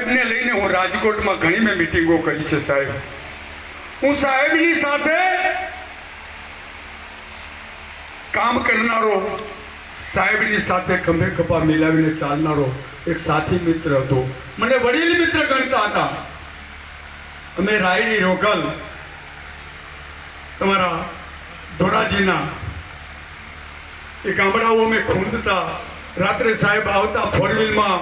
સાહેબને લઈને હું રાજકોટમાં ઘણી મેં મિટિંગો કરી છે સાહેબ. હું સાહેબની સાથે કામ કરનારો, સાહેબની સાથે ખભે ખભા મિલાવીને ચાલનારો એક સાથી મિત્ર હતો. મને વડીલ મિત્ર ગણતા હતા. અમે રાયડી રોગલ તમારા ધોરાજીના એ ગામડાઓ અમે ખૂંદતા. રાત્રે સાહેબ આવતા ફોરવ્હીલમાં.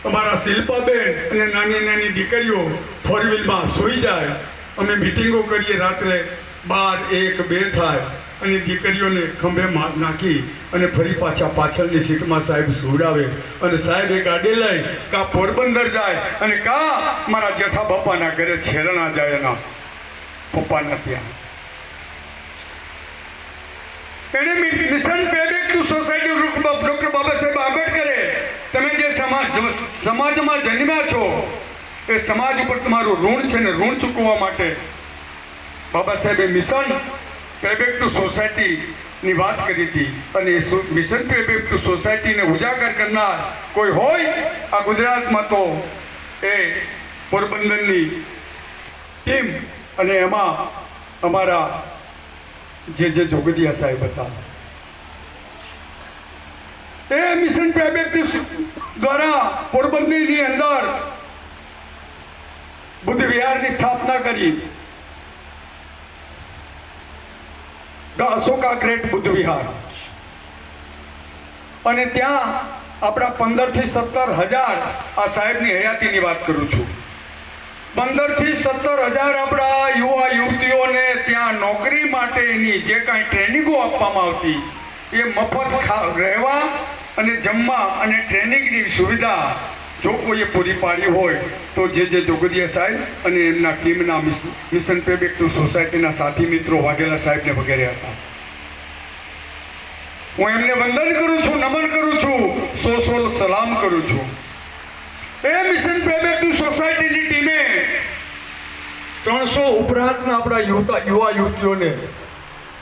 અમારા શિલ્પાબેન અને નાની નાની દીકરીઓ ફોરવ્હીલમાં સૂઈ જાય. અમે મિટિંગો કરીએ રાત્રે 12, 1, 2 થાય અને દીકરીઓને ખંભે નાખી અને ફરી પાછા પાછળની સીટમાં સાહેબ સુવડાવે. અને સાહેબ એ ગાડી લઈ કા પોરબંદર જાય અને કા મારા જેઠા બાપાના ઘરે છેરણા જાય એના પપ્પાના ત્યાં. એને mission pay back to society doctor Baba Saheb આંબેડકરે તમે જે સમાજમાં જન્મ્યા છો એ સમાજ ઉપર તમારું ઋણ છે ને ઋણ ચૂકવવા માટે બાબા સાહેબે મિશન પે બેક ટુ સોસાયટીની વાત કરી હતી. અને મિશન પે બેક ટુ સોસાયટીને ઉજાગર કરનાર કોઈ હોય આ ગુજરાતમાં તો એ પોરબંદરની ટીમ અને એમાં અમારા જે જોગદિયા સાહેબ હતા. એ મિશન પે બેક ટુ દ્વારા પોરબંદરની અંદર બુદ્ધ વિહારની સ્થાપના કરી. ધ અશોકા ગ્રેટ બુદ્ધ વિહાર. અને ત્યાં આપણા 15 થી 17 હજાર, આ સાહેબની હયાતીની વાત કરું છું, 15 થી 17 હજાર આપણા યુવા યુવતીઓને ત્યાં નોકરી માટેની જે કાંઈ ટ્રેનિંગો આપવામાં આવતી એ મફત રહેવા અને જમવા અને ટ્રેનિંગની સુવિધા જો કોઈએ પૂરી પાડી હોય તો જે જોગદિયા સાહેબ અને એમના ટીમના મિશન પે બેક ટુ સોસાયટીના સાથી મિત્રો વાઘેલા સાહેબને વગેરે હતા. હું એમને વંદન કરું છું, નમન કરું છું, સો સલામ કરું છું. એ મિશન પે બેક ટુ સોસાયટીની ટીમે 300 ઉપરાંતના આપણા યુવા યુવતીઓને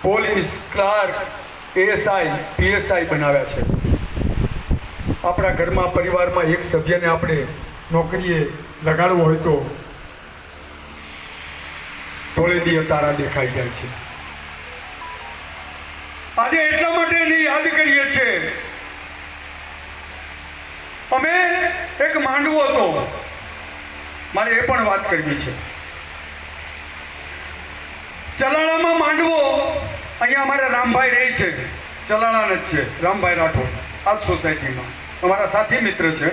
પોલીસ, ક્લાર્ક, એએસઆઈ, પીએસઆઈ બનાવ્યા છે. આપણા ઘરમાં પરિવારમાં એક સભ્યને આપણે નોકરીએ લગાડવો હોય તો તોળેદી તારા દેખાઈ જાય છે. આજે એટલા માટે એને યાદ કરીએ છીએ. અમે એક માંડવો હતો, મારે એ પણ વાત કરવી છે. ચલાળામાં માંડવો, અહીંયા અમારા રામભાઈ રહે છે, ચલાળાના જ છે, રામભાઈ રાઠોડ, આ જ સોસાયટીમાં અમારા સાથી મિત્ર છે.